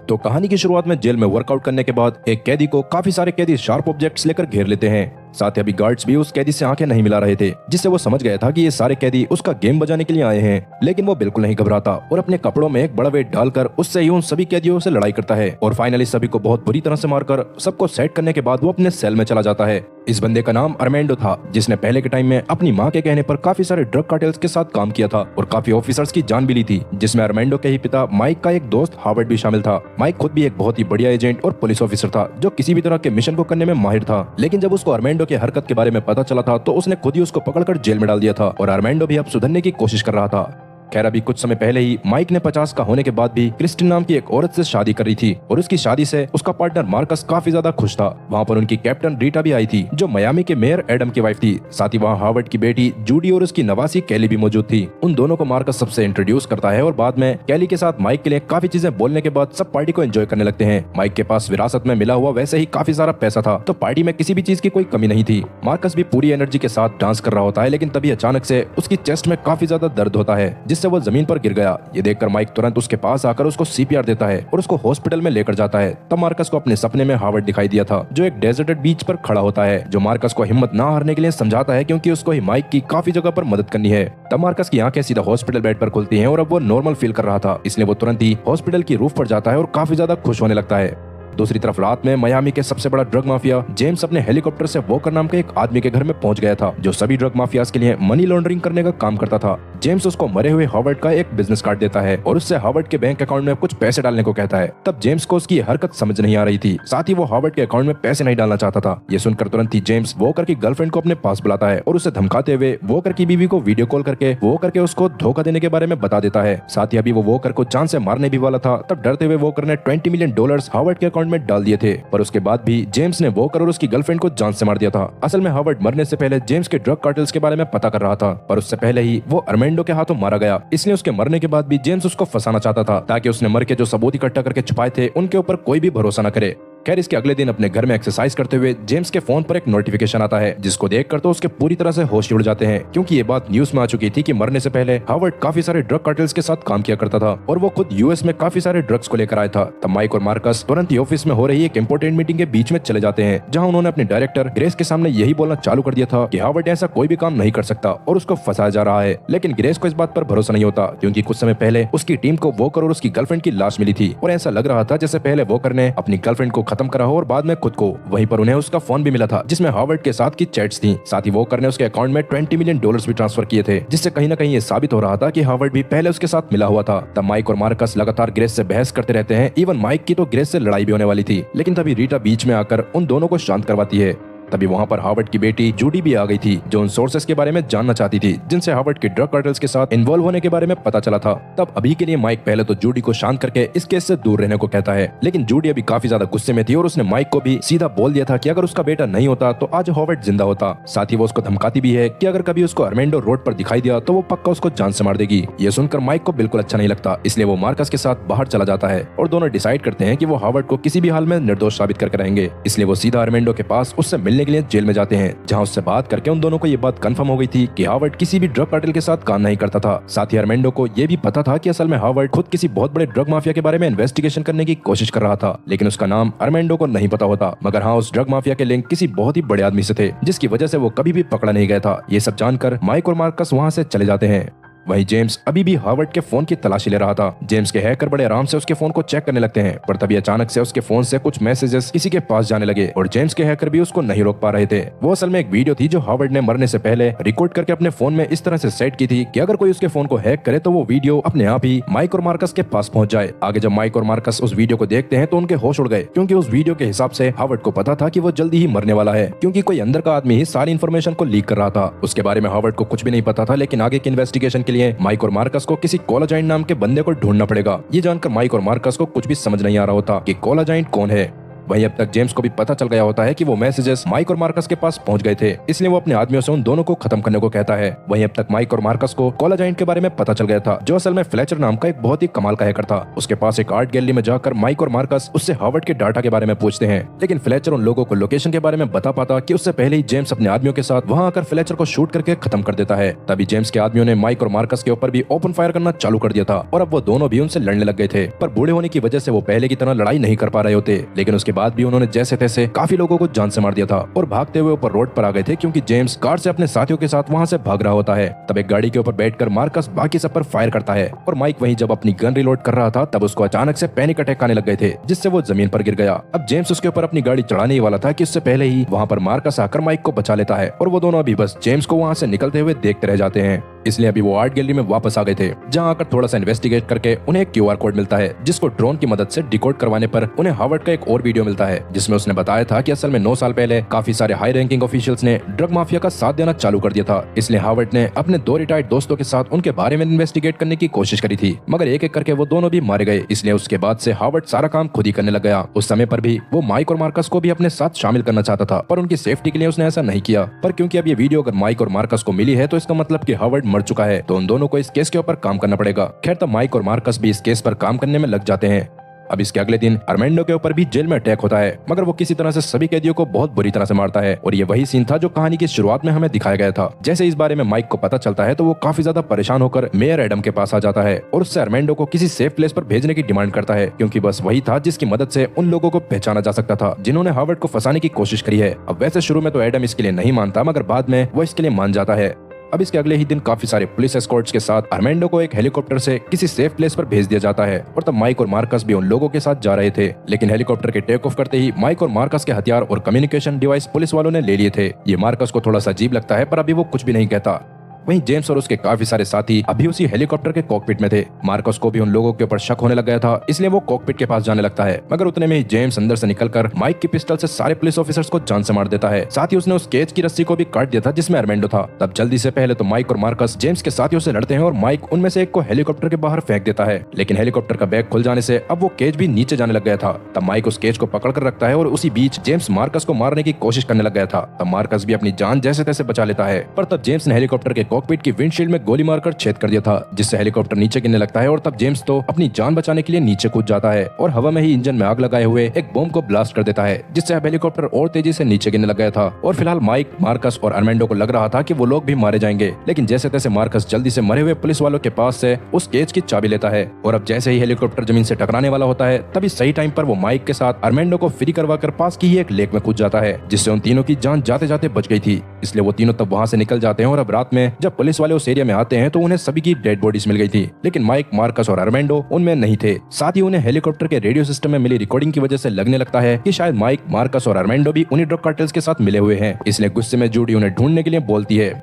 तो कहानी की शुरुआत में जेल में वर्कआउट करने के बाद एक कैदी को काफी सारे कैदी शार्प ऑब्जेक्ट्स लेकर घेर लेते हैं। साथ ही अभी गार्ड्स भी उस कैदी से आंखें नहीं मिला रहे थे, जिससे वो समझ गया था कि ये सारे कैदी उसका गेम बजाने के लिए आए हैं। लेकिन वो बिल्कुल नहीं घबराता और अपने कपड़ों में एक बड़ा वेट डालकर उससे ही उन सभी कैदियों से लड़ाई करता है और फाइनली सभी को बहुत बुरी तरह से मारकर सबको सेट करने के बाद वो अपने सेल में चला जाता है। इस बंदे का नाम अर्मेंडो था, जिसने पहले के टाइम में अपनी माँ के कहने पर काफी सारे ड्रग कार्टेल्स के साथ काम किया था और काफी ऑफिसर्स की जान भी ली थी, जिसमें अर्मेंडो के ही पिता माइक का एक दोस्त हार्वर्ड भी शामिल था। माइक खुद भी एक बहुत ही बढ़िया एजेंट और पुलिस ऑफिसर था, जो किसी भी तरह के मिशन को करने में माहिर था। लेकिन जब उसको अर्मेंडो की हरकत के बारे में पता चला था तो उसने खुद ही उसको पकड़कर जेल में डाल दिया था और अर्मेंडो भी अब सुधरने की कोशिश कर रहा था। खैर अभी कुछ समय पहले ही माइक ने 50 का होने के बाद भी क्रिस्टिन नाम की एक औरत से शादी कर रही थी और उसकी शादी से उसका पार्टनर मार्कस काफी ज्यादा खुश था। वहाँ पर उनकी कैप्टन रीटा भी आई थी, जो मियामी के मेयर एडम की वाइफ थी। साथ ही वहाँ हार्वर्ड की बेटी जूडी और उसकी नवासी कैली भी मौजूद थी। उन दोनों को मार्कस सबसे इंट्रोड्यूस करता है और बाद में कैली के साथ माइक के लिए काफी चीजें बोलने के बाद सब पार्टी को एंजॉय करने लगते हैं। माइक के पास विरासत में मिला हुआ वैसे ही काफी सारा पैसा था, तो पार्टी में किसी भी चीज की कोई कमी नहीं थी। मार्कस भी पूरी एनर्जी के साथ डांस कर रहा होता है, लेकिन तभी अचानक से उसकी चेस्ट में काफी ज्यादा दर्द होता है, जिससे वो जमीन पर गिर गया। ये देखकर माइक तुरंत उसके पास आकर उसको सीपीआर देता है और उसको हॉस्पिटल में लेकर जाता है। तब मार्कस को अपने सपने में हार्वर्ड दिखाई दिया था, जो एक डेजर्टेड बीच पर खड़ा होता है, जो मार्कस को हिम्मत ना हारने के लिए समझाता है, क्योंकि उसको ही माइक की काफी जगह पर मदद करनी है। तब मार्कस की आंखें सीधा हॉस्पिटल बेड पर खुलती हैं और अब वो नॉर्मल फील कर रहा था, इसलिए वो तुरंत ही हॉस्पिटल की रूफ पर जाता है और काफी ज्यादा खुश होने लगता है। दूसरी तरफ रात में मियामी के सबसे बड़ा ड्रग माफिया जेम्स अपने हेलीकॉप्टर से वॉकर नाम के एक आदमी के घर में पहुंच गया था, जो सभी ड्रग माफियाज के लिए मनी लॉन्ड्रिंग करने का काम करता था। जेम्स उसको मरे हुए हार्वर्ड का एक बिजनेस कार्ड देता है और उससे हार्वर्ड के बैंक अकाउंट में कुछ पैसे डालने को कहता है। तब जेम्स को उसकी हरकत समझ नहीं आ रही थी, साथ ही वो हार्वर्ड के अकाउंट में पैसे नहीं डालना चाहता था। ये सुनकर तुरंत ही जेम्स वॉकर की गर्लफ्रेंड को अपने पास बुलाता है और उसे धमकाते हुए वॉकर की बीवी को वीडियो कॉल करके वॉकर के उसको धोखा देने के बारे में बता देता है। साथ ही अभी वो वॉकर को जान से मारने भी वाला था, तब डरते हुए वॉकर ने $20 मिलियन हार्वर्ड के अकाउंट में डाल दिए थे। पर उसके बाद भी जेम्स ने वॉकर और उसकी गर्लफ्रेंड को जान से मार दिया था। असल में हार्वर्ड मरने से पहले जेम्स के ड्रग कार्टेल्स के बारे में पता कर रहा था, पर उससे पहले ही वो अर्मेंडो के हाथों मारा गया। इसलिए उसके मरने के बाद भी जेम्स उसको फंसाना चाहता था, ताकि उसने मर के जो सबूत इकट्ठा करके छुपाए थे उनके ऊपर कोई भी भरोसा न करे। खैर इसके अगले दिन अपने घर में एक्सरसाइज करते हुए जेम्स के फोन पर एक नोटिफिकेशन आता है, जिसको देखकर तो उसके पूरी तरह से होश उड़ जाते हैं, क्योंकि ये बात न्यूज में आ चुकी थी कि मरने से पहले हार्वर्ड काफी सारे ड्रग कार्टेल्स के साथ काम किया करता था और वो खुद यूएस में काफी सारे ड्रग्स को लेकर आया था। तब माइक और मार्कस तुरंत ही ऑफिस में हो रही एक इंपोर्टेंट मीटिंग के बीच में चले जाते हैं, जहाँ उन्होंने अपने डायरेक्टर ग्रेस के सामने यही बोलना चालू कर दिया था कि हार्वर्ड ऐसा कोई भी काम नहीं कर सकता और उसको फंसाया जा रहा है। लेकिन ग्रेस को इस बात पर भरोसा नहीं होता, क्योंकि कुछ समय पहले उसकी टीम को वॉकर और उसकी गर्लफ्रेंड की लाश मिली थी और ऐसा लग रहा था जैसे पहले वॉकर ने अपनी गर्लफ्रेंड को खत्म करा हो और बाद में खुद को। वहीं पर उन्हें उसका फोन भी मिला था, जिसमें हार्वर्ड के साथ की चैट्स थी। साथ ही वॉकर ने उसके अकाउंट में $20 मिलियन भी ट्रांसफर किए थे, जिससे कहीं ना कहीं ये साबित हो रहा था कि हार्वर्ड भी पहले उसके साथ मिला हुआ था। तब माइक और मार्कस लगातार ग्रेस से बहस करते रहते हैं। इवन माइक की तो ग्रेस से लड़ाई भी होने वाली थी, लेकिन तभी रीटा बीच में आकर उन दोनों को शांत करवाती है। तभी वहाँ पर हार्वर्ड की बेटी जूडी भी आ गई थी, जो उन सोर्सेस के बारे में जानना चाहती थी, जिनसे हार्वर्ड के ड्रग कार्टेल्स के साथ इन्वॉल्व होने के बारे में पता चला था। तब अभी के लिए माइक पहले तो जूडी को शांत करके इस केस से दूर रहने को कहता है, लेकिन जूडी अभी काफी ज्यादा गुस्से में थी और उसने माइक को भी सीधा बोल दिया था कि अगर उसका बेटा नहीं होता तो आज हार्वर्ड जिंदा होता। साथ ही वो उसको धमकाती भी है कि अगर कभी उसको अर्मेंडो रोड पर दिखाई दिया तो वो पक्का उसको जान से मार देगी। ये सुनकर माइक को बिल्कुल अच्छा नहीं लगता, इसलिए वो मार्कस के साथ बाहर चला जाता है और दोनों डिसाइड करते हैं कि वो हार्वर्ड को किसी भी हाल में निर्दोष साबित करके रहेंगे। इसलिए वो सीधा अर्मेंडो के पास उससे मिलने के लिए जेल में जाते हैं, जहां उससे बात करके उन दोनों को ये बात कंफर्म हो गई थी कि हार्वर्ड किसी भी ड्रग कार्टेल के साथ काम नहीं करता था। साथ ही अर्मेंडो को ये भी पता था कि असल में हार्वर्ड खुद किसी बहुत बड़े ड्रग माफिया के बारे में इन्वेस्टिगेशन करने की कोशिश कर रहा था, लेकिन उसका नाम अर्मेंडो को नहीं पता होता। मगर हाँ, उस ड्रग माफिया के लिंक किसी बहुत ही बड़े आदमी से थे, जिसकी वजह से वो कभी भी पकड़ा नहीं गया था। ये सब जानकर माइक और मार्कस वहाँ से चले जाते हैं। वहीं जेम्स अभी भी हार्वर्ड के फोन की तलाशी ले रहा था। जेम्स के हैकर बड़े आराम से उसके फोन को चेक करने लगते हैं, पर तभी अचानक से उसके फोन से कुछ मैसेजेस किसी के पास जाने लगे और जेम्स के हैकर भी उसको नहीं रोक पा रहे थे। वो असल में एक वीडियो थी जो हार्वर्ड ने मरने से पहले रिकॉर्ड करके अपने फोन में इस तरह से सेट की थी कि अगर कोई उसके फोन को हैक करे तो वो वीडियो अपने आप ही माइक और मार्कस के पास पहुंच जाए। आगे जब माइक और मार्कस उस वीडियो को देखते हैं तो उनके होश उड़ गए, क्योंकि उस वीडियो के हिसाब से हार्वर्ड को पता था कि वो जल्दी ही मरने वाला है, क्योंकि कोई अंदर का आदमी ही सारी इन्फॉर्मेशन को लीक कर रहा था। उसके बारे में हार्वर्ड को कुछ भी नहीं पता था, लेकिन आगे की इन्वेस्टिगेशन के लिए माइक और मार्कस को किसी कोलाजाइंट नाम के बंदे को ढूंढना पड़ेगा। ये जानकर माइक और मार्कस को कुछ भी समझ नहीं आ रहा होता कि कोलाजाइंट कौन है। वहीं अब तक जेम्स को भी पता चल गया होता है कि वो मैसेजेस माइक और मार्कस के पास पहुंच गए थे, इसलिए वो अपने आदमियों से उन दोनों को खत्म करने को कहता है। वहीं अब तक माइक और मार्कस को कॉलेज एजेंट के बारे में पता चल गया था, जो असल में फ्लेचर नाम का एक बहुत ही कमाल का हैकर था। उसके पास एक आर्ट गैलरी में जाकर माइक और मार्कस उससे हार्वर्ड के डाटा के बारे में पूछते हैं, लेकिन फ्लेचर उन लोगों को लोकेशन के बारे में बता पाता कि उससे पहले ही जेम्स अपने आदमियों के साथ वहां आकर फ्लेचर को शूट करके खत्म कर देता है। तभी जेम्स के आदमियों ने माइक और मार्कस के ऊपर भी ओपन फायर करना चालू कर दिया था और अब वो दोनों भी उनसे लड़ने लग गए थे, पर बूढ़े होने की वजह से वो पहले की तरह लड़ाई नहीं कर पा रहे होते। लेकिन उसके बाद भी उन्होंने जैसे तैसे काफी लोगों को जान से मार दिया था और भागते हुए ऊपर रोड पर आ गए थे, क्योंकि जेम्स कार से अपने साथियों के साथ वहां से भाग रहा होता है। तब एक गाड़ी के ऊपर बैठकर मार्कस बाकी सब पर फायर करता है और माइक वहीं जब अपनी गन रिलोड कर रहा था तब उसको अचानक से पैनिक अटैक आने लग गए थे, जिससे वो जमीन पर गिर गया। अब जेम्स उसके ऊपर अपनी गाड़ी चढ़ाने ही वाला था कि उससे पहले ही वहां पर मार्कस आकर माइक को बचा लेता है और वो दोनों अभी बस जेम्स को वहां से निकलते हुए देखते रह जाते हैं। इसलिए अभी वो आर्ट गैलरी में वापस आ गए थे, जहां आकर थोड़ा सा इन्वेस्टिगेट करके उन्हें एक क्यूआर कोड मिलता है, जिसको ड्रोन की मदद से डिकोड करवाने पर उन्हें हार्वर्ड का एक और वीडियो मिलता है, जिसमें उसने बताया था कि असल में 9 साल पहले काफी सारे हाई रैंकिंग ऑफिशियल्स ने ड्रग माफिया का साथ देना चालू कर दिया था। इसलिए हार्वर्ड ने अपने 2 रिटायर्ड दोस्तों के साथ उनके बारे में इन्वेस्टिगेट करने की कोशिश करी थी, मगर एक एक करके वो दोनों भी मारे गए। इसलिए उसके बाद से हार्वर्ड सारा काम खुद ही करने लग गया। उस समय पर भी वो माइक और मार्कस को भी अपने साथ शामिल करना चाहता था, पर उनकी सेफ्टी के लिए उसने ऐसा नहीं किया। पर क्योंकि अब ये वीडियो अगर माइक और मार्कस को मिली है तो इसका मतलब कि हार्वर्ड मर चुका है, तो उन दोनों को इस केस के ऊपर काम करना पड़ेगा। खैर तब माइक और मार्कस भी इस केस पर काम करने में लग जाते हैं। अब इसके अगले दिन अर्मेंडो के ऊपर भी जेल में अटैक होता है, मगर वो किसी तरह से सभी कैदियों को बहुत बुरी तरह से मारता है और ये वही सीन था जो कहानी की शुरुआत में हमें दिखाया गया था। जैसे इस बारे में माइक को पता चलता है तो वो काफी ज्यादा परेशान होकर मेयर एडम के पास आ जाता है और उससे अर्मेंडो को किसी सेफ प्लेस पर भेजने की डिमांड करता है, क्योंकि बस वही था जिसकी मदद से उन लोगों को पहचाना जा सकता था जिन्होंने हार्वर्ड को फंसाने की कोशिश करी है। अब वैसे शुरू में तो एडम इसके लिए नहीं मानता, मगर बाद में वो इसके लिए मान जाता है। अब इसके अगले ही दिन काफी सारे पुलिस एस्कॉर्ट्स के साथ अर्मेंडो को एक हेलीकॉप्टर से किसी सेफ प्लेस पर भेज दिया जाता है और तब माइक और मार्कस भी उन लोगों के साथ जा रहे थे। लेकिन हेलीकॉप्टर के टेक ऑफ करते ही माइक और मार्कस के हथियार और कम्युनिकेशन डिवाइस पुलिस वालों ने ले लिए थे। ये मार्कस को थोड़ा सा अजीब लगता है, पर अभी वो कुछ भी नहीं कहता। वहीं जेम्स और उसके काफी सारे साथी अभी उसी हेलीकॉप्टर के कॉकपिट में थे। मार्कस को भी उन लोगों के ऊपर शक होने लग गया था, इसलिए वो कॉकपिट के पास जाने लगता है, मगर उतने में ही जेम्स अंदर से निकलकर माइक की पिस्टल से सारे पुलिस ऑफिसर्स को जान से मार देता है। साथ ही उसने उस केज की रस्सी को भी काट दिया था जिसमें अर्मेंडो था। तब जल्दी से पहले तो माइक और मार्कस जेम्स के साथियों से लड़ते हैं और माइक उनमें से एक को हेलीकॉप्टर के बाहर फेंक देता है, लेकिन हेलीकॉप्टर का बैग खुल जाने से अब वो केज भी नीचे जाने लग गया था। तब माइक उस केज को पकड़ कर रखता है और उसी बीच जेम्स मार्कस को मारने की कोशिश करने लग गया था। तब मार्कस भी अपनी जान जैसे तैसे बचा लेता है, पर तब जेम्स ने हेलीकॉप्टर के कॉकपिट की विंडशील्ड में गोली मारकर छेद कर दिया था, जिससे हेलीकॉप्टर नीचे गिरने लगता है और तब जेम्स तो अपनी जान बचाने के लिए नीचे कूद जाता है और हवा में ही इंजन में आग लगाए हुए एक बम को ब्लास्ट कर देता है, जिससे अब हेलीकॉप्टर और तेजी से नीचे गिरने लग गया था। और फिलहाल माइक, मार्कस और अर्मेंडो को लग रहा था कि वो लोग भी मारे जाएंगे, लेकिन जैसे तैसे मार्कस जल्दी से मरे हुए पुलिस वालों के पास से उस केज की चाबी लेता है और अब जैसे ही हेलीकॉप्टर जमीन से टकराने वाला होता है तभी सही टाइम पर वो माइक के साथ अर्मेंडो को फ्री करवा कर पास की ही एक लेक में कूद जाता है, जिससे उन तीनों की जान जाते जाते बच गई थी। इसलिए वो तीनों तब वहां से निकल जाते हैं और अब रात में जब पुलिस वाले उस एरिया में आते हैं तो उन्हें सभी की डेड बॉडीज मिल गई थी, लेकिन माइक, मार्कस और अर्मेंडो उनमें नहीं थे। साथ ही उन्हें हेलीकॉप्टर के रेडियो सिस्टम में मिली रिकॉर्डिंग की वजह से लगने लगता है कि शायद माइक, मार्कस और अर्मेंडो भी उन्हीं ड्रग कार्टेल्स के साथ मिले हुए हैं। इसलिए गुस्से में जूडी उन्हें ढूंढने के लिए बोलती है।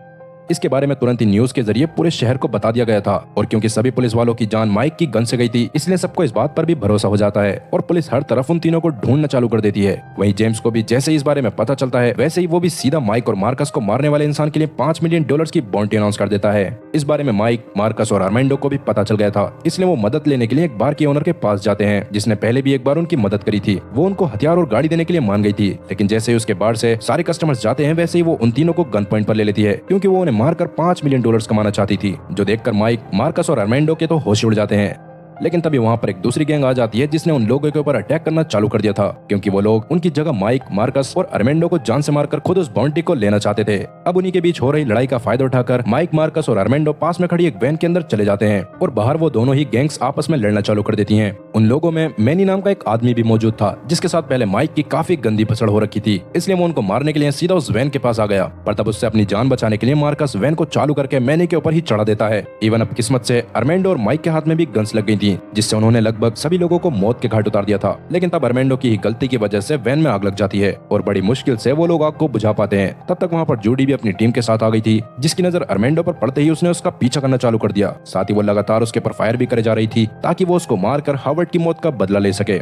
इसके बारे में तुरंत ही न्यूज के जरिए पूरे शहर को बता दिया गया था और क्योंकि सभी पुलिस वालों की जान माइक की गन से गई थी, इसलिए सबको इस बात पर भी भरोसा हो जाता है और पुलिस हर तरफ उन तीनों को ढूंढना चालू कर देती है। वहीं जेम्स को भी जैसे इस बारे में पता चलता है वैसे ही वो भी सीधा माइक और मार्कस को मारने वाले इंसान के लिए $5 मिलियन की बाउंटी अनाउंस कर देता है। इस बारे में माइक, मार्कस और अर्मेंडो को भी पता चल गया था, इसलिए वो मदद लेने के लिए एक बार के ओनर के पास जाते हैं, जिसने पहले भी एक बार उनकी मदद करी थी। वो उनको हथियार और गाड़ी देने के लिए मान गई थी, लेकिन जैसे ही उसके बार से सारे कस्टमर्स जाते हैं वैसे ही वो उन तीनों को गन पॉइंट पर ले लेती है, क्योंकि वो उन्हें मारकर $5 मिलियन कमाना चाहती थी, जो देखकर माइक, मार्कस और अर्मेंडो के तो होश उड़ जाते हैं। लेकिन तभी वहां पर एक दूसरी गैंग आ जाती है जिसने उन लोगों के ऊपर अटैक करना चालू कर दिया था, क्योंकि वो लोग उनकी जगह माइक, मार्कस और अर्मेंडो को जान से मारकर खुद उस बाउंटी को लेना चाहते थे। अब उन्हीं के बीच हो रही लड़ाई का फायदा उठाकर माइक, मार्कस और अर्मेंडो पास में खड़ी एक वैन के अंदर चले जाते हैं और बाहर वो दोनों ही गैंग्स आपस में लड़ना चालू कर देती हैं। उन लोगों में मैनी नाम का एक आदमी भी मौजूद था, जिसके साथ पहले माइक की काफी गंदी पसड़ हो रखी थी, इसलिए वो उनको मारने के लिए सीधा उस वैन के पास आ गया। पर तब उससे अपनी जान बचाने के लिए मार्कस वैन को चालू करके मैनी के ऊपर ही चढ़ा देता है। इवन अब किस्मत से अर्मेंडो और माइक के हाथ में भी गन्स लग गई थी, जिससे उन्होंने लगभग सभी लोगों को मौत के घाट उतार दिया था। लेकिन तब अर्मेंडो की ही गलती की वजह से वैन में आग लग जाती है और बड़ी मुश्किल से वो लोग आग को बुझा पाते हैं। तब तक वहाँ पर जूडी भी अपनी टीम के साथ आ गई थी, जिसकी नजर अर्मेंडो पर पड़ते ही उसने उसका पीछा करना चालू कर दिया। साथ ही वो लगातार उसके पर फायर भी करे जा रही थी ताकि वो उसको मारकर हार्वर्ड की मौत का बदला ले सके।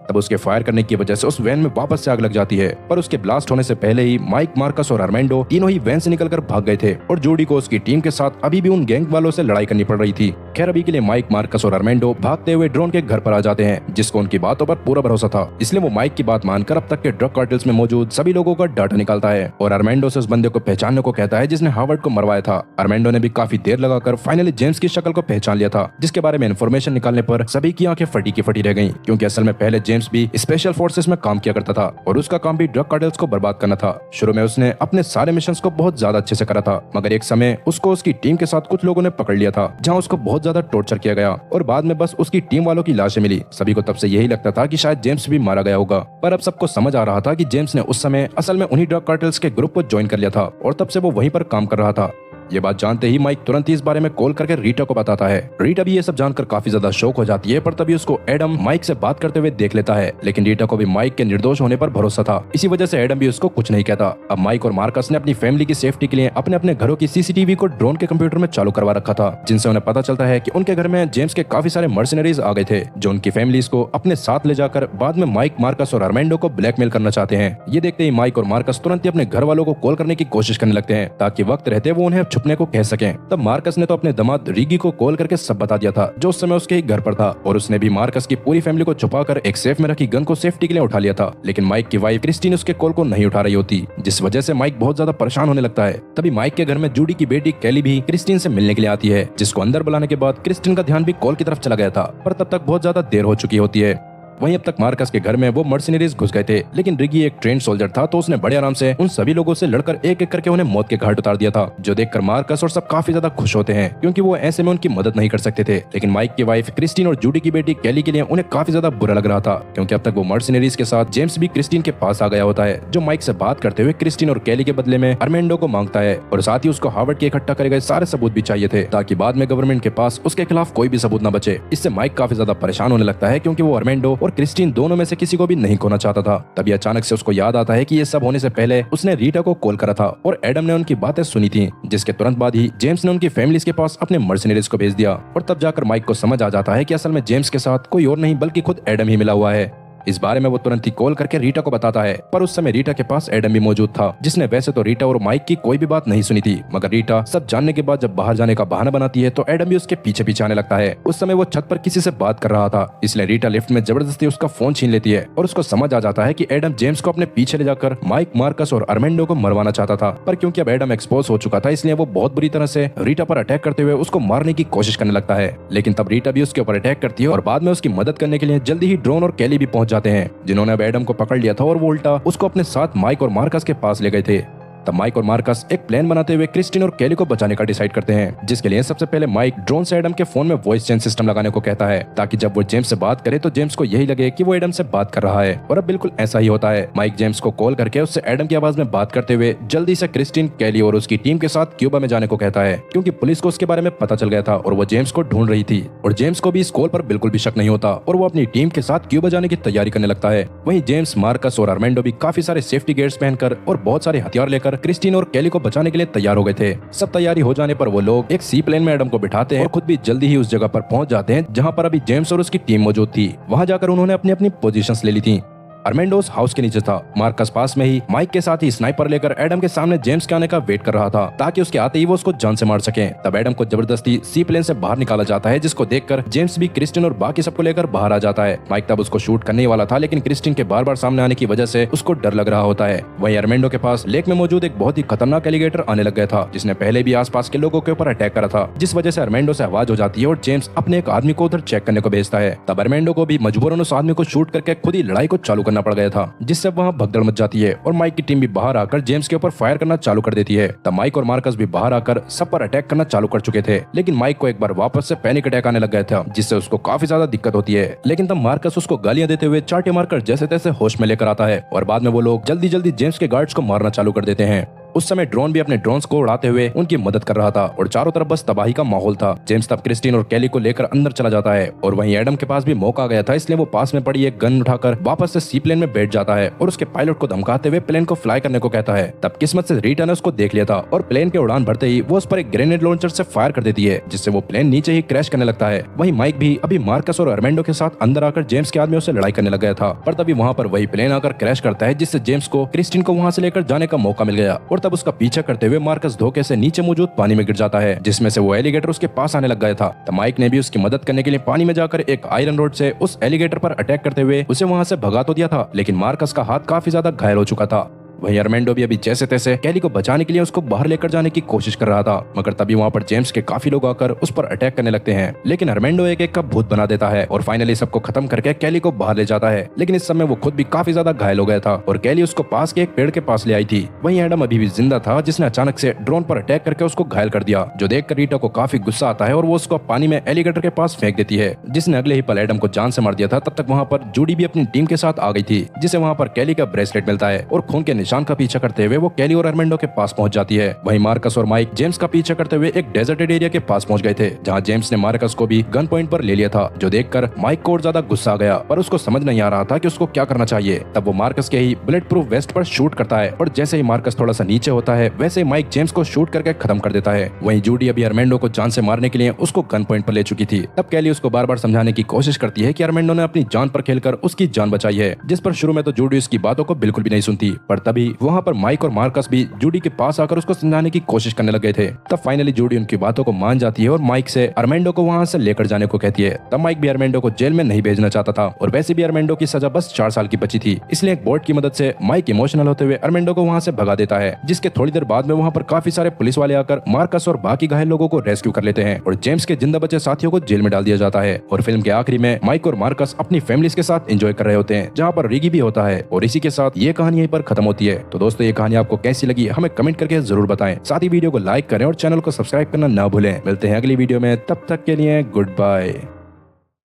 तब उसके फायर करने की वजह से उस वैन में वापस से आग लग जाती है। पर उसके ब्लास्ट होने से पहले ही माइक, मार्कस और अर्मेंडो तीनों ही वैन से निकलकर भाग गए थे और जूडी को उसकी टीम के साथ अभी भी उन गैंग वालों से लड़ाई करनी पड़ रही थी। खैर अभी के लिए माइक, मार्कस और अर्मेंडो भागते हुए ड्रोन के घर पर आ जाते हैं, जिसको उनकी बातों पर पूरा भरोसा था, इसलिए वो माइक की बात मानकर अब तक के ड्रग कार्टेल्स में मौजूद सभी लोगों का डाटा निकालता है और अर्मेंडो से उस बंदे को पहचानने को कहता है जिसने हार्वर्ड को मरवाया था। अर्मेंडो ने भी काफी देर लगाकर फाइनली जेम्स की शक्ल को पहचान लिया था, जिसके बारे में इन्फॉर्मेशन निकालने पर सभी की आंखें फटी की फटी रह गईं, क्योंकि असल में पहले जेम्स भी स्पेशल फोर्सेस में काम किया करता था और उसका काम भी ड्रग कार्टेल्स को बर्बाद करना था। शुरू में उसने अपने सारे मिशंस को बहुत ज्यादा अच्छे से करा था, मगर एक समय उसको उसकी टीम के साथ कुछ लोगों ने पकड़ लिया था, जहां उसको बहुत ज्यादा टॉर्चर किया गया और बाद में बस उसकी टीम वालों की लाशें मिली। सभी को तब से यही लगता था कि शायद जेम्स भी मारा गया होगा, पर अब सबको समझ आ रहा था कि जेम्स ने उस समय असल में उन्हीं ड्रग कार्टेल्स के ग्रुप को ज्वाइन कर लिया था और तब से वो वहीं पर काम कर रहा था। ये बात जानते ही माइक तुरंत ही इस बारे में कॉल करके रीटा को बताता है। रीटा भी ये सब जानकर काफी ज्यादा शौक हो जाती है, पर तभी उसको एडम माइक से बात करते हुए देख लेता है, लेकिन रीटा को भी माइक के निर्दोष होने पर भरोसा था, इसी वजह से एडम भी उसको कुछ नहीं कहता। अब माइक और मार्कस ने अपनी फैमिली की सेफ्टी के लिए अपने अपने घरों की सीसीटीवी को ड्रोन के कंप्यूटर में चालू करवा रखा था, जिनसे उन्हें पता चलता है कि उनके घर में जेम्स के काफी सारे मर्सिनरीज आ गए थे, जो उनकी फैमिलीज को अपने साथ ले जाकर बाद में माइक, मार्कस और अर्मेंडो को ब्लैकमेल करना चाहते हैं। ये देखते ही माइक और मार्कस तुरंत ही अपने घर वालों को कॉल करने की कोशिश करने लगते हैं, ताकि वक्त रहते वो उन्हें छुपने को कह सकें। तब मार्कस ने तो अपने दामाद रिगी को कॉल करके सब बता दिया था, जो उस समय उसके ही घर पर था, और उसने भी मार्कस की पूरी फैमिली को छुपाकर एक सेफ में रखी गन को सेफ्टी के लिए उठा लिया था। लेकिन माइक की वाइफ क्रिस्टीन उसके कॉल को नहीं उठा रही होती, जिस वजह से माइक बहुत ज्यादा परेशान होने लगता है। तभी माइक के घर में जूडी की बेटी कैली भी क्रिस्टीन से मिलने के लिए आती है, जिसको अंदर बुलाने के बाद क्रिस्टीन का ध्यान भी कॉल की तरफ चला गया था, पर तब तक बहुत ज्यादा देर हो चुकी होती है। वहीं अब तक मार्कस के घर में वो मर्सिनरीज घुस गए थे, लेकिन रिगी एक ट्रेंड सोल्जर था, तो उसने बड़े आराम से उन सभी लोगों से लड़कर एक एक करके उन्हें मौत के घाट उतार दिया था, जो देखकर मार्कस और सब काफी ज्यादा खुश होते हैं, क्योंकि वो ऐसे में उनकी मदद नहीं कर सकते थे। लेकिन माइक की वाइफ क्रिस्टीन और जूडी की बेटी कैली के लिए उन्हें काफी ज्यादा बुरा लग रहा था, क्योंकि अब तक वो मर्सिनरीज के साथ जेम्स भी क्रिस्टीन के पास आ गया होता है, जो माइक से बात करते हुए क्रिस्टीन और कैली के बदले में अर्मेंडो को मांगता है, और साथ ही उसको हार्वर्ड के इकट्ठा करे गए सारे सबूत भी चाहिए थे, ताकि बाद में गवर्नमेंट के पास उसके खिलाफ कोई भी सबूत न बचे। इससे माइक काफी ज्यादा परेशान होने लगता है, क्योंकि वो अर्मेंडो और क्रिस्टीन दोनों में से किसी को भी नहीं खोना चाहता था। तभी अचानक से उसको याद आता है कि ये सब होने से पहले उसने रीटा को कॉल करा था और एडम ने उनकी बातें सुनी थी, जिसके तुरंत बाद ही जेम्स ने उनकी फैमिलीज के पास अपने मर्सिनरीज को भेज दिया। और तब जाकर माइक को समझ आ जाता है कि असल में जेम्स के साथ कोई और नहीं बल्कि खुद एडम ही मिला हुआ है। इस बारे में वो तुरंत ही कॉल करके रीटा को बताता है, पर उस समय रीटा के पास एडम भी मौजूद था, जिसने वैसे तो रीटा और माइक की कोई भी बात नहीं सुनी थी, मगर रीटा सब जानने के बाद जब बाहर जाने का बहाना बनाती है तो एडम भी उसके पीछे पीछे आने लगता है। उस समय वो छत पर किसी से बात कर रहा था, इसलिए रीटा लिफ्ट में जबरदस्ती उसका फोन छीन लेती है और उसको समझ आ जाता है कि एडम जेम्स को अपने पीछे ले जाकर माइक, मार्कस और अर्मेंडो को मरवाना चाहता था। पर क्योंकि अब एडम एक्सपोज हो चुका था, इसलिए वो बहुत बुरी तरह से रीटा पर अटैक करते हुए उसको मारने की कोशिश करने लगता है। लेकिन तब रीटा भी उसके ऊपर अटैक करती है और बाद में उसकी मदद करने के लिए जल्दी ही ड्रोन और कैली भी पहुंच जाते हैं, जिन्होंने अब एडम को पकड़ लिया था और वो उल्टा उसको अपने साथ माइक और मार्कस के पास ले गए थे। तब माइक और मार्कस एक प्लान बनाते हुए क्रिस्टीन और कैली को बचाने का डिसाइड करते हैं, जिसके लिए सबसे पहले माइक ड्रोन से एडम के फोन में वॉइस चेंज सिस्टम लगाने को कहता है, ताकि जब वो जेम्स से बात करे तो जेम्स को यही लगे कि वो एडम से बात कर रहा है। और अब बिल्कुल ऐसा ही होता है। माइक जेम्स को कॉल करके उससे एडम की आवाज में बात करते हुए जल्दी से क्रिस्टीन, कैली और उसकी टीम के साथ क्यूबा में जाने को कहता है, क्योंकि पुलिस को उसके बारे में पता चल गया था और वो जेम्स को ढूंढ रही थी। और जेम्स को भी इस कॉल पर बिल्कुल भी शक नहीं होता और वो अपनी टीम के साथ क्यूबा जाने की तैयारी करने लगता है। वहीं जेम्स, मार्कस और अर्मेंडो भी काफी सारे सेफ्टी गियर्स पहनकर और बहुत सारे हथियार लेकर क्रिस्टीन और कैली को बचाने के लिए तैयार हो गए थे। सब तैयारी हो जाने पर वो लोग एक सी प्लेन में एडम को बिठाते हैं और खुद भी जल्दी ही उस जगह पर पहुंच जाते हैं जहां पर अभी जेम्स और उसकी टीम मौजूद थी। वहां जाकर उन्होंने अपनी अपनी पोजीशंस ले ली थी। अर्मेंडोस हाउस के नीचे था। मार्कस पास में ही माइक के साथ ही स्नाइपर लेकर एडम के सामने जेम्स के आने का वेट कर रहा था, ताकि उसके आते ही वो उसको जान से मार सके। तब एडम को जबरदस्ती सी प्लेन से बाहर निकाला जाता है, जिसको देखकर जेम्स भी क्रिस्टिन और बाकी सबको लेकर बाहर आ जाता है। माइक तब उसको शूट करने वाला था, लेकिन क्रिस्टिन के बार बार सामने आने की वजह से उसको डर लग रहा होता है। वहीं अर्मेंडो के पास लेक में मौजूद एक बहुत ही खतरनाक एलिगेटर आने लग गया था, जिसने पहले भी आसपास के लोगों के ऊपर अटैक करा था, जिस वजह से अर्मेंडो से आवाज हो जाती है और जेम्स अपने एक आदमी को उधर चेक करने को भेजता है। तब अर्मेंडो को भी मजबूरन उस आदमी को शूट करके खुद ही लड़ाई को चालू करना पड़ गया था, जिससे वहां भगदड़ मच जाती है और माइक की टीम भी बाहर आकर जेम्स के ऊपर फायर करना चालू कर देती है। तब माइक और मार्कस भी बाहर आकर सब पर अटैक करना चालू कर चुके थे, लेकिन माइक को एक बार वापस से पैनिक अटैक आने लग गया था, जिससे उसको काफी ज्यादा दिक्कत होती है। लेकिन तब मार्कस उसको गालियां देते हुए चाटे मारकर जैसे तैसे होश में लेकर आता है और बाद में वो लोग जल्दी जल्दी जेम्स के गार्ड्स को मारना चालू कर देते हैं। उस समय ड्रोन भी अपने ड्रोन्स को उड़ाते हुए उनकी मदद कर रहा था और चारों तरफ बस तबाही का माहौल था। जेम्स तब क्रिस्टीन और कैली को लेकर अंदर चला जाता है और वहीं एडम के पास भी मौका आ गया था, इसलिए वो पास में पड़ी एक गन उठाकर वापस से सी प्लेन में बैठ जाता है और उसके पायलट को धमकाते हुए प्लेन को फ्लाई करने को कहता है। तब किस्मत से रीटा ने उसको देख लिया था और प्लेन के उड़ान भरते ही वो उस पर एक ग्रेनेड लॉन्चर से फायर कर देती है, जिससे वो प्लेन नीचे ही क्रैश करने लगता है। वहीं माइक भी अभी मार्कस और अर्मेंडो के साथ अंदर आकर जेम्स के आदमियों से लड़ाई करने लग गया था, पर तभी वहाँ पर वही प्लेन आकर क्रैश करता है, जिससे जेम्स को क्रिस्टीन को वहाँ से लेकर जाने का मौका मिल गया और तब उसका पीछा करते हुए मार्कस धोखे से नीचे मौजूद पानी में गिर जाता है, जिसमें से वो एलिगेटर उसके पास आने लग गया था। तब माइक ने भी उसकी मदद करने के लिए पानी में जाकर एक आयरन रोड से उस एलिगेटर पर अटैक करते हुए उसे वहाँ से भगा तो दिया था, लेकिन मार्कस का हाथ काफी ज्यादा घायल हो चुका था। वहीं अर्मेंडो भी अभी जैसे तैसे कैली को बचाने के लिए उसको बाहर लेकर जाने की कोशिश कर रहा था, मगर तभी वहाँ पर जेम्स के काफी लोग आकर उस पर अटैक करने लगते हैं, लेकिन अर्मेंडो एक एक का भूत बना देता है और फाइनली सबको खत्म करके कैली को बाहर ले जाता है। लेकिन इस समय वो खुद भी काफी ज्यादा घायल हो गया था और कैली उसको पास के एक पेड़ के पास ले आई थी। वहीं एडम अभी भी जिंदा था, जिसने अचानक से ड्रोन पर अटैक करके उसको घायल कर दिया, जो देखकर रीटा को काफी गुस्सा आता है और वो उसको पानी में एलिगेटर के पास फेंक देती है, जिसने अगले ही पल एडम को जान से मार दिया था। तब तक वहाँ पर जूडी भी अपनी टीम के साथ आ गई थी, जिसे वहाँ पर कैली का ब्रेसलेट मिलता है और खून के निशान का पीछा करते हुए वो कैली और अर्मेंडो के पास पहुंच जाती है। वहीं मार्कस और माइक जेम्स का पीछा करते हुए एक डेजर्टेड एरिया के पास पहुंच गए थे, जहां जेम्स ने मार्कस को भी गन पॉइंट पर ले लिया था, जो देखकर माइक को और ज्यादा गुस्सा आ गया, पर उसको समझ नहीं आ रहा था कि उसको क्या करना चाहिए। तब वो मार्कस के ही बुलेट प्रूफ वेस्ट पर शूट करता है और जैसे ही मार्कस थोड़ा सा नीचे होता है, वैसे ही माइक जेम्स को शूट करके खत्म कर देता है। वहीं जूडी अभी अर्मेंडो को जान से मारने के लिए उसको गन पॉइंट पर ले चुकी थी। तब कैली उसको बार बार समझाने की कोशिश करती है कि अर्मेंडो ने अपनी जान पर खेलकर उसकी जान बचाई है, जिस पर शुरू में तो जूडी उसकी बातों को बिल्कुल भी नहीं सुनती, पर तभी वहाँ पर माइक और मार्कस भी जूडी के पास आकर उसको समझाने की कोशिश करने लग गए थे। तब फाइनली जूडी उनकी बातों को मान जाती है और माइक से अर्मेंडो को वहाँ से लेकर जाने को कहती है। तब माइक भी अर्मेंडो को जेल में नहीं भेजना चाहता था और वैसे भी अर्मेंडो की सजा बस 4 साल की बची थी, इसलिए एक बोर्ड की मदद से माइक इमोशनल होते हुए अर्मेंडो को वहाँ से भगा देता है, जिसके थोड़ी देर बाद में वहाँ पर काफी सारे पुलिस वाले आकर मार्कस और बाकी घायल लोगों को रेस्क्यू कर लेते हैं और जेम्स के जिंदा बचे साथियों को जेल में डाल दिया जाता है। और फिल्म के आखिरी में माइक और मार्कस अपनी फैमिलीज के साथ एंजॉय कर रहे होते हैं, जहाँ पर रिगी भी होता है और इसी के साथ ये कहानी यहीं पर खत्म होती है। तो दोस्तों, ये कहानी आपको कैसी लगी हमें कमेंट करके जरूर बताएं। साथ ही वीडियो को लाइक करें और चैनल को सब्सक्राइब करना ना भूलें। मिलते हैं अगली वीडियो में, तब तक के लिए गुड बाय।